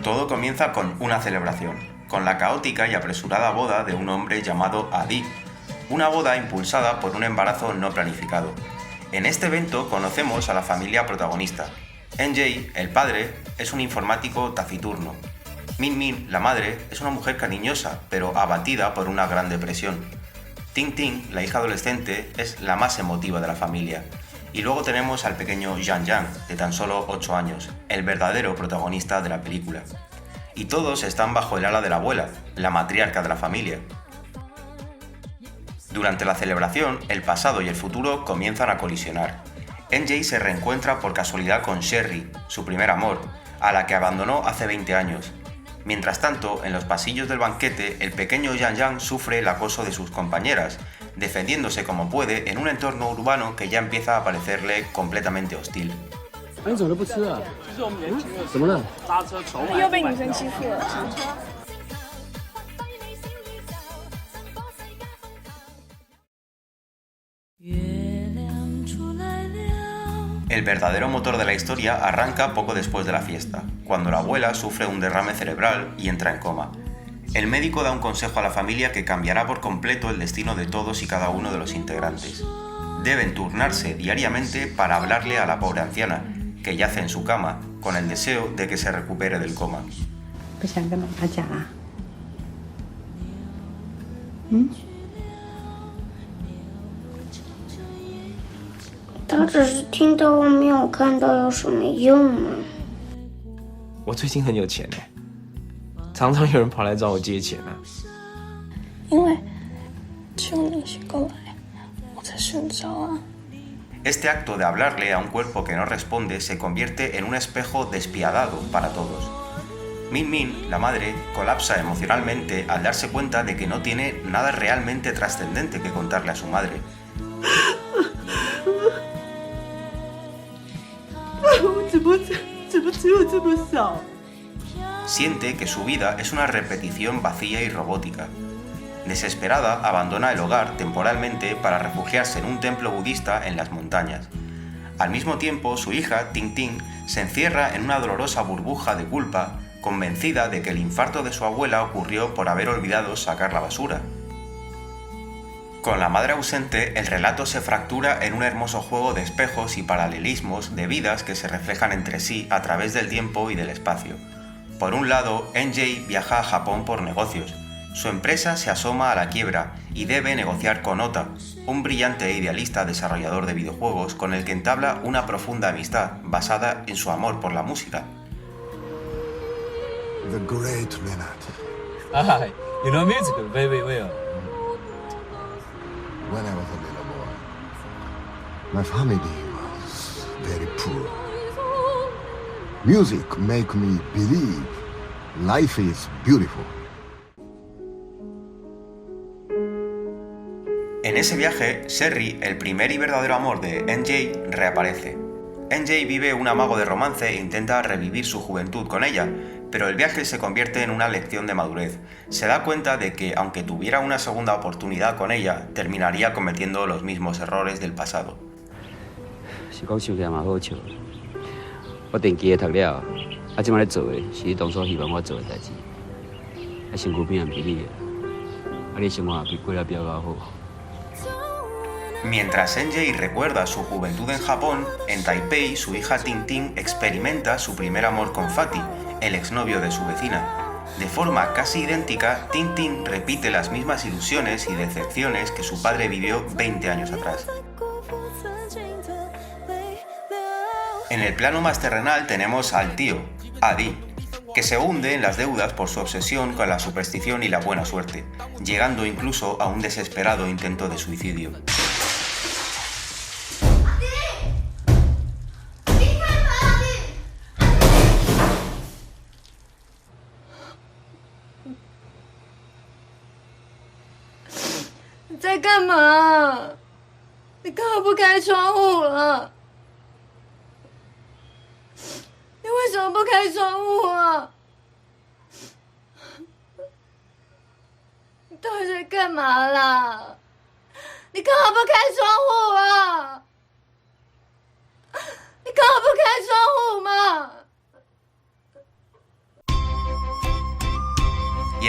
Todo comienza con una celebración, con la caótica y apresurada boda de un hombre llamado Adi, una boda impulsada por un embarazo no planificado. En este evento conocemos a la familia protagonista. NJ, el padre, es un informático taciturno. Min Min, la madre, es una mujer cariñosa, pero abatida por una gran depresión. Ting Ting, la hija adolescente, es la más emotiva de la familia. Y luego tenemos al pequeño Yang Yang, de tan solo 8 años, el verdadero protagonista de la película. Y todos están bajo el ala de la abuela, la matriarca de la familia. Durante la celebración, el pasado y el futuro comienzan a colisionar. NJ se reencuentra por casualidad con Sherry, su primer amor, a la que abandonó hace 20 años. Mientras tanto, en los pasillos del banquete, el pequeño Yang Yang sufre el acoso de sus compañeras, defendiéndose como puede en un entorno urbano que ya empieza a parecerle completamente hostil. El verdadero motor de la historia arranca poco después de la fiesta, cuando la abuela sufre un derrame cerebral y entra en coma. El médico da un consejo a la familia que cambiará por completo el destino de todos y cada uno de los integrantes. Deben turnarse diariamente para hablarle a la pobre anciana, que yace en su cama, con el deseo de que se recupere del coma. Este acto de hablarle a un cuerpo que no responde se convierte en un espejo despiadado para todos. Min Min, la madre, colapsa emocionalmente al darse cuenta de que no tiene nada realmente trascendente que contarle a su madre. Siente que su vida es una repetición vacía y robótica. Desesperada, abandona el hogar temporalmente para refugiarse en un templo budista en las montañas. Al mismo tiempo, su hija, Ting Ting, se encierra en una dolorosa burbuja de culpa, convencida de que el infarto de su abuela ocurrió por haber olvidado sacar la basura. Con la madre ausente, el relato se fractura en un hermoso juego de espejos y paralelismos de vidas que se reflejan entre sí a través del tiempo y del espacio. Por un lado, NJ viaja a Japón por negocios. Su empresa se asoma a la quiebra y debe negociar con Ota, un brillante e idealista desarrollador de videojuegos con el que entabla una profunda amistad basada en su amor por la música. The great Leonard. Ah, you know music very well. When I was a little boy, my family was very poor. Music make me believe life is beautiful. En ese viaje, Sherry, el primer y verdadero amor de NJ, reaparece. NJ vive un amago de romance e intenta revivir su juventud con ella, pero el viaje se convierte en una lección de madurez. Se da cuenta de que, aunque tuviera una segunda oportunidad con ella, terminaría cometiendo los mismos errores del pasado. Mientras NJ recuerda su juventud en Japón, en Taipei su hija Ting Ting experimenta su primer amor con Fatty, el exnovio de su vecina. De forma casi idéntica, Ting Ting repite las mismas ilusiones y decepciones que su padre vivió 20 años atrás. En el plano más terrenal tenemos al tío, Adi, que se hunde en las deudas por su obsesión con la superstición y la buena suerte, llegando incluso a un desesperado intento de suicidio.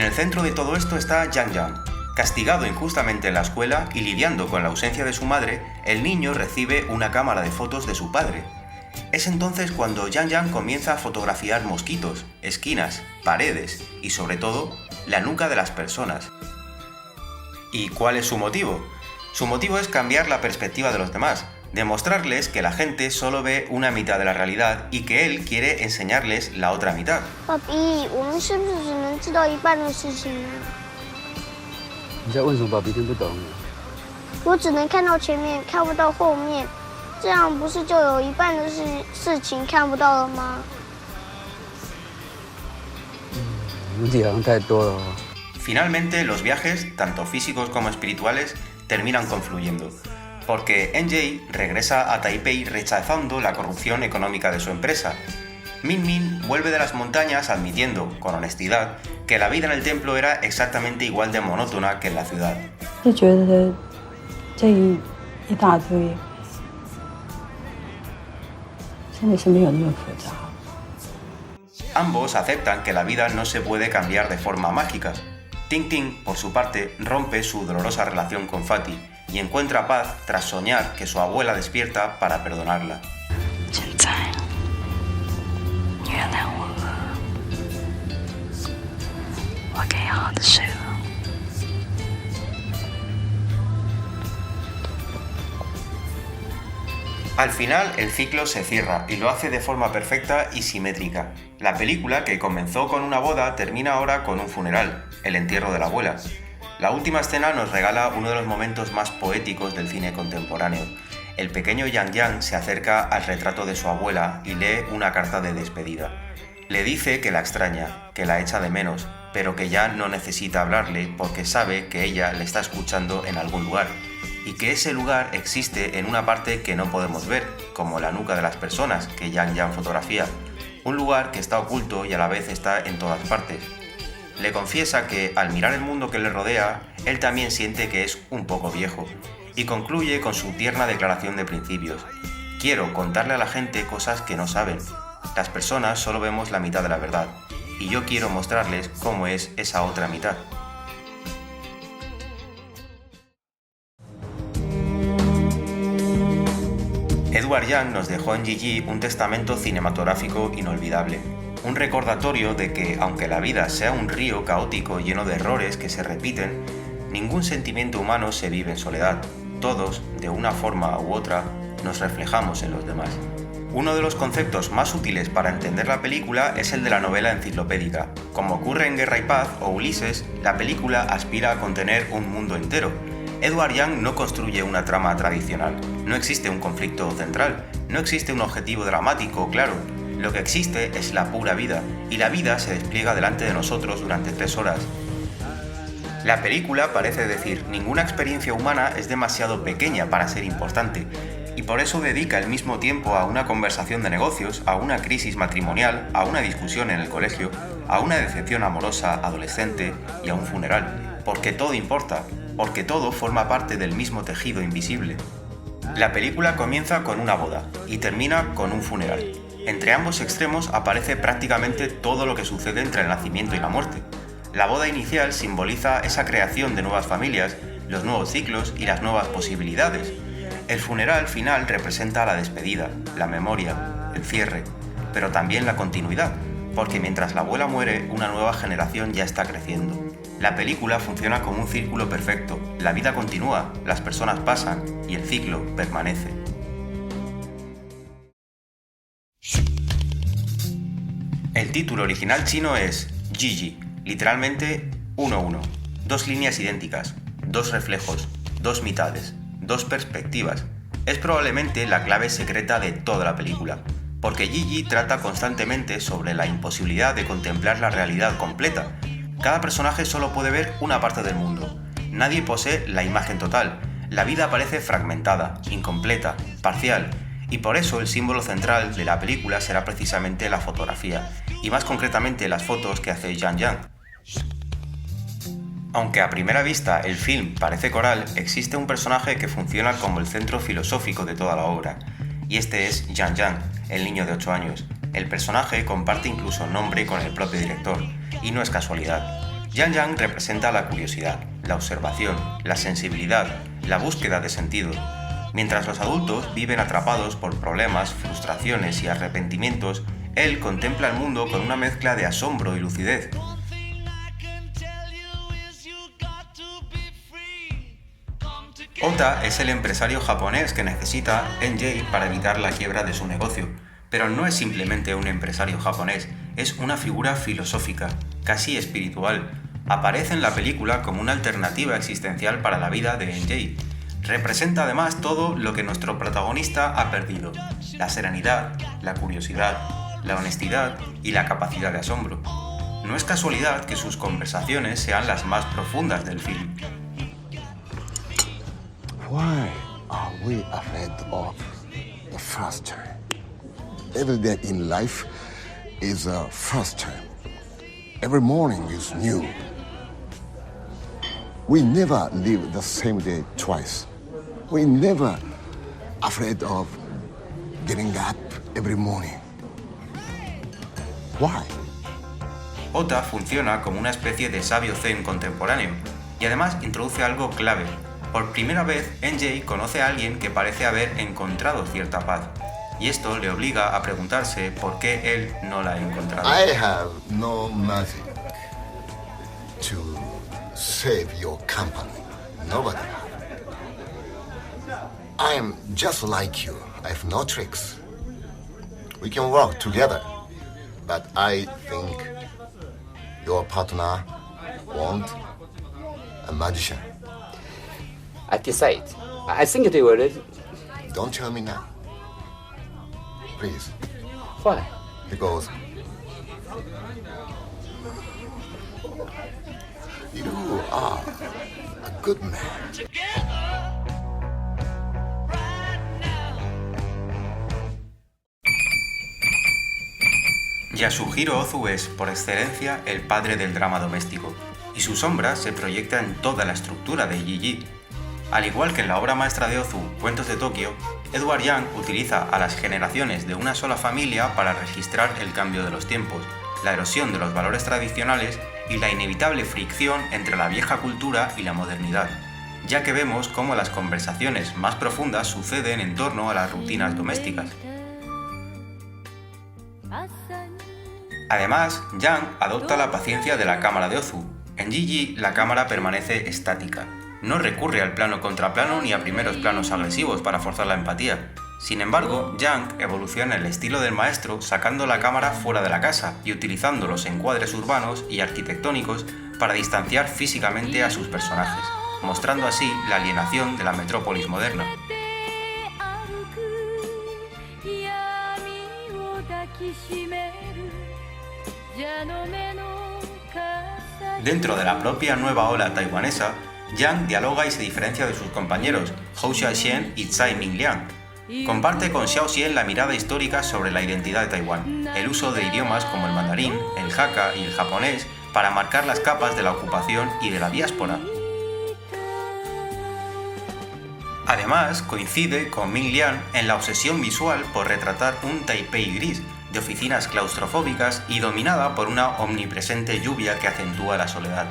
en el centro de todo esto está Yang Yang. Castigado injustamente en la escuela y lidiando con la ausencia de su madre, el niño recibe una cámara de fotos de su padre. Es entonces cuando Yang Yang comienza a fotografiar mosquitos, esquinas, paredes y sobre todo, la nuca de las personas. ¿Y cuál es su motivo? Su motivo es cambiar la perspectiva de los demás, demostrarles que la gente solo ve una mitad de la realidad y que él quiere enseñarles la otra mitad. Papi, 我们是不是只能知道一半的事情呢？你在问什么？爸比听不懂。我只能看到前面，看不到后面，这样不是就有一半的事情看不到了吗？问题好像太多了哦。 Finalmente, los viajes, tanto físicos como espirituales, terminan confluyendo, porque NJ regresa a Taipei rechazando la corrupción económica de su empresa. Min Min vuelve de las montañas admitiendo, con honestidad, que la vida en el templo era exactamente igual de monótona que en la ciudad. 就觉得这一大堆真的是没有那么复杂。 Ambos aceptan que la vida no se puede cambiar de forma mágica. Ting Ting, por su parte, rompe su dolorosa relación con Fatty y encuentra paz tras soñar que su abuela despierta para perdonarla. 现在原谅我了，我可以好好的睡了。 Al final, el ciclo se cierra y lo hace de forma perfecta y simétrica. La película, que comenzó con una boda, termina ahora con un funeral, el entierro de la abuela. La última escena nos regala uno de los momentos más poéticos del cine contemporáneo. El pequeño Yang Yang se acerca al retrato de su abuela y lee una carta de despedida. Le dice que la extraña, que la echa de menos, pero que ya no necesita hablarle porque sabe que ella le está escuchando en algún lugar. Y que ese lugar existe en una parte que no podemos ver, como la nuca de las personas que Yang Yang fotografía, un lugar que está oculto y a la vez está en todas partes. Le confiesa que, al mirar el mundo que le rodea, él también siente que es un poco viejo, y concluye con su tierna declaración de principios. Quiero contarle a la gente cosas que no saben. Las personas solo vemos la mitad de la verdad, y yo quiero mostrarles cómo es esa otra mitad. Edward Yang nos dejó en Gigi un testamento cinematográfico inolvidable, un recordatorio de que, aunque la vida sea un río caótico lleno de errores que se repiten, ningún sentimiento humano se vive en soledad. Todos, de una forma u otra, nos reflejamos en los demás. Uno de los conceptos más útiles para entender la película es el de la novela enciclopédica. Como ocurre en Guerra y Paz o Ulises, la película aspira a contener un mundo entero. Edward Yang no construye una trama tradicional, no existe un conflicto central, no existe un objetivo dramático claro. Lo que existe es la pura vida, y la vida se despliega delante de nosotros durante 3 horas. La película parece decir, ninguna experiencia humana es demasiado pequeña para ser importante, y por eso dedica el mismo tiempo a una conversación de negocios, a una crisis matrimonial, a una discusión en el colegio, a una decepción amorosa adolescente y a un funeral, porque todo importa, porque todo forma parte del mismo tejido invisible. La película comienza con una boda y termina con un funeral. Entre ambos extremos aparece prácticamente todo lo que sucede entre el nacimiento y la muerte. La boda inicial simboliza esa creación de nuevas familias, los nuevos ciclos y las nuevas posibilidades. El funeral final representa la despedida, la memoria, el cierre, pero también la continuidad, porque mientras la abuela muere, una nueva generación ya está creciendo. La película funciona como un círculo perfecto, la vida continúa, las personas pasan y el ciclo permanece. El título original chino es Gigi, literalmente 1-1, 2 líneas idénticas, 2 reflejos, 2 mitades, 2 perspectivas. Es probablemente la clave secreta de toda la película, porque Gigi trata constantemente sobre la imposibilidad de contemplar la realidad completa. Cada personaje solo puede ver una parte del mundo. Nadie posee la imagen total. La vida parece fragmentada, incompleta, parcial, y por eso el símbolo central de la película será precisamente la fotografía, y más concretamente las fotos que hace Yang Yang. Aunque a primera vista el film parece coral, existe un personaje que funciona como el centro filosófico de toda la obra, y este es Yang Yang, el niño de 8 años. El personaje comparte incluso nombre con el propio director, y no es casualidad. Yang representa la curiosidad, la observación, la sensibilidad, la búsqueda de sentido, mientras los adultos viven atrapados por problemas, frustraciones y arrepentimientos. Él contempla el mundo con una mezcla de asombro y lucidez. Ota es el empresario japonés que necesita NJ para evitar la quiebra de su negocio, pero no es simplemente un empresario japonés, es una figura filosófica, casi espiritual. Aparece en la película como una alternativa existencial para la vida de NJ. Representa además todo lo que nuestro protagonista ha perdido: la serenidad, la curiosidad, la honestidad y la capacidad de asombro. No es casualidad que sus conversaciones sean las más profundas del film. Why are we afraid of the first time? Every day in life is a first time. Every morning is new. We never live the same day twice. We never afraid of getting up every morning. Why? Ota funciona como una especie de sabio zen contemporáneo y además introduce algo clave. Por primera vez, NJ conoce a alguien que parece haber encontrado cierta paz, y esto le obliga a preguntarse por qué él no la ha encontrado. I have no magic to save your company. Nobody have. I am just like you. I have no tricks. We can work together, but I think your partner want a magician. I decide. I think they will. Don't tell me now. Please. Why? Because you are a good man. Yasuhiro Ozu es, por excelencia, el padre del drama doméstico, y su sombra se proyecta en toda la estructura de Ji-Ji. Al igual que en la obra maestra de Ozu, Cuentos de Tokio, Edward Yang utiliza a las generaciones de una sola familia para registrar el cambio de los tiempos, la erosión de los valores tradicionales y la inevitable fricción entre la vieja cultura y la modernidad, ya que vemos cómo las conversaciones más profundas suceden en torno a las rutinas domésticas. Además, Yang adopta la paciencia de la cámara de Ozu. En Ji-Ji la cámara permanece estática. No recurre al plano contra plano ni a primeros planos agresivos para forzar la empatía. Sin embargo, Yang evoluciona el estilo del maestro sacando la cámara fuera de la casa y utilizando los encuadres urbanos y arquitectónicos para distanciar físicamente a sus personajes, mostrando así la alienación de la metrópolis moderna. Dentro de la propia nueva ola taiwanesa, Yang dialoga y se diferencia de sus compañeros, Hou Xiaoxian y Tsai Mingliang. Comparte con Xiaoxian la mirada histórica sobre la identidad de Taiwán, el uso de idiomas como el mandarín, el hakka y el japonés para marcar las capas de la ocupación y de la diáspora. Además, coincide con Mingliang en la obsesión visual por retratar un Taipei gris, de oficinas claustrofóbicas y dominada por una omnipresente lluvia que acentúa la soledad.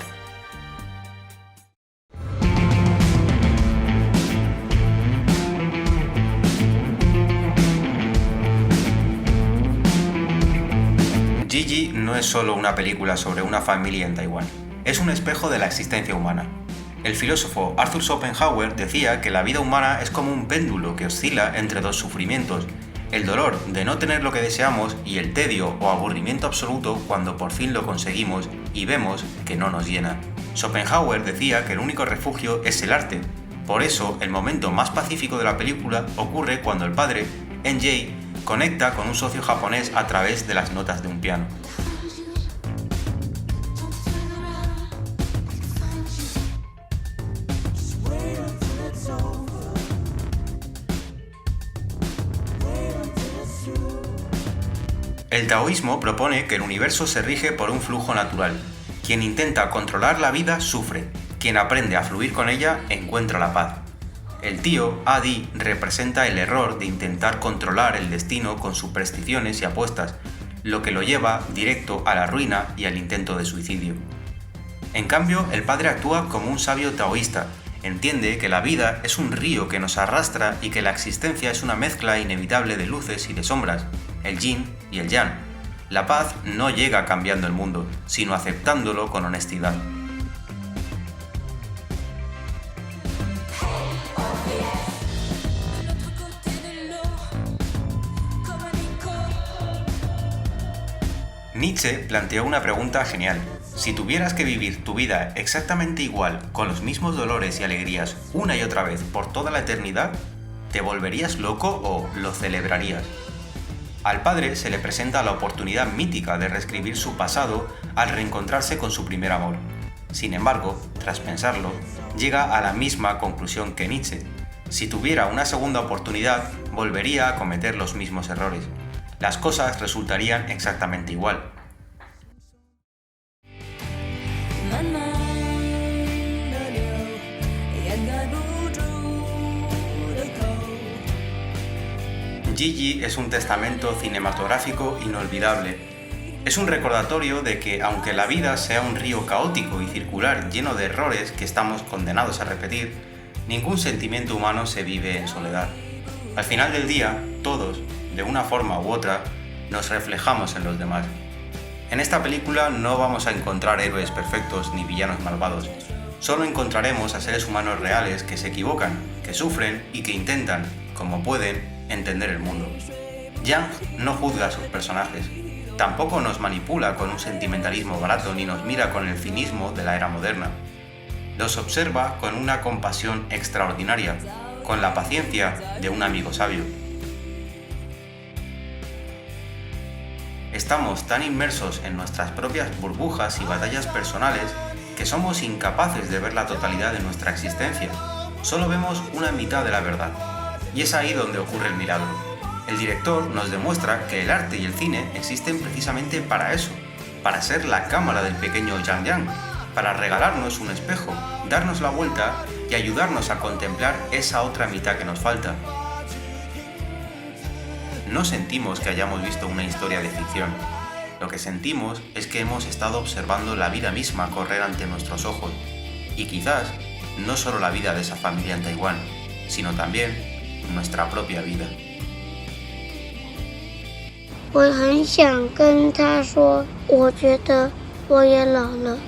Ji-Ji no es solo una película sobre una familia en Taiwán, es un espejo de la existencia humana. El filósofo Arthur Schopenhauer decía que la vida humana es como un péndulo que oscila entre dos sufrimientos: el dolor de no tener lo que deseamos y el tedio o aburrimiento absoluto cuando por fin lo conseguimos y vemos que no nos llena. Schopenhauer decía que el único refugio es el arte. Por eso, el momento más pacífico de la película ocurre cuando el padre, NJ, conecta con un socio japonés a través de las notas de un piano. El taoísmo propone que el universo se rige por un flujo natural. Quien intenta controlar la vida sufre, quien aprende a fluir con ella encuentra la paz. El tío, Adi, representa el error de intentar controlar el destino con supersticiones y apuestas, lo que lo lleva directo a la ruina y al intento de suicidio. En cambio, el padre actúa como un sabio taoísta. Entiende que la vida es un río que nos arrastra y que la existencia es una mezcla inevitable de luces y de sombras, el yin y el yang. La paz no llega cambiando el mundo, sino aceptándolo con honestidad. Nietzsche planteó una pregunta genial. Si tuvieras que vivir tu vida exactamente igual, con los mismos dolores y alegrías una y otra vez por toda la eternidad, ¿te volverías loco o lo celebrarías? Al padre se le presenta la oportunidad mítica de reescribir su pasado al reencontrarse con su primer amor. Sin embargo, tras pensarlo, llega a la misma conclusión que Nietzsche. Si tuviera una segunda oportunidad, volvería a cometer los mismos errores. Las cosas resultarían exactamente igual. Gigi es un testamento cinematográfico inolvidable. Es un recordatorio de que, aunque la vida sea un río caótico y circular lleno de errores que estamos condenados a repetir, ningún sentimiento humano se vive en soledad. Al final del día, todos, de una forma u otra, nos reflejamos en los demás. En esta película no vamos a encontrar héroes perfectos ni villanos malvados. Solo encontraremos a seres humanos reales que se equivocan, que sufren y que intentan, como pueden, entender el mundo. Yang no juzga a sus personajes, tampoco nos manipula con un sentimentalismo barato ni nos mira con el cinismo de la era moderna. Los observa con una compasión extraordinaria, con la paciencia de un amigo sabio. Estamos tan inmersos en nuestras propias burbujas y batallas personales que somos incapaces de ver la totalidad de nuestra existencia. Solo vemos una mitad de la verdad. Y es ahí donde ocurre el milagro. El director nos demuestra que el arte y el cine existen precisamente para eso, para ser la cámara del pequeño Yang Yang, para regalarnos un espejo, darnos la vuelta y ayudarnos a contemplar esa otra mitad que nos falta. No sentimos que hayamos visto una historia de ficción. Lo que sentimos es que hemos estado observando la vida misma correr ante nuestros ojos. Y quizás no solo la vida de esa familia en Taiwán, sino también nuestra propia vida. 我很想跟他说，我觉得我也老了。